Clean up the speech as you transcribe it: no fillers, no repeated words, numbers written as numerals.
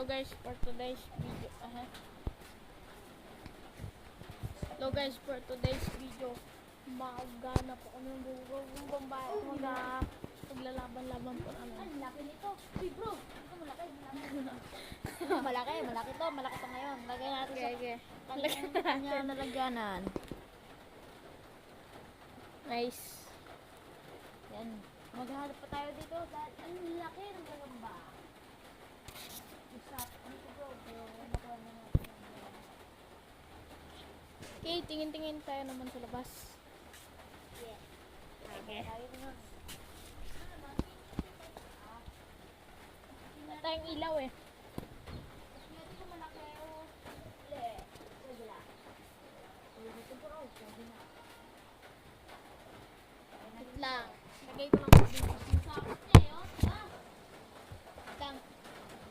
Hello guys, for today's video, hello guys, for today's video, magana po kami ng bumbay at maglalaban-laban po namin. Ang laki nito. Uy bro, ito malaki. Malaki to. Malaki to ngayon. Lagyan natin sa kanya nalagyanan. Nice. Yan. Maghanap pa tayo dito dahil ang laki ng gagamba. Isa, ano ito bro? Pero makuha na natin. Okay, tingin-tingin tayo naman sa labas. Yeah. Okay. Tayo naman. Wala tayong ilaw eh. Pwede ko malaki o le. Pwede lang. Ito bro, pwede na. Wait lang. Lagay ko lang sa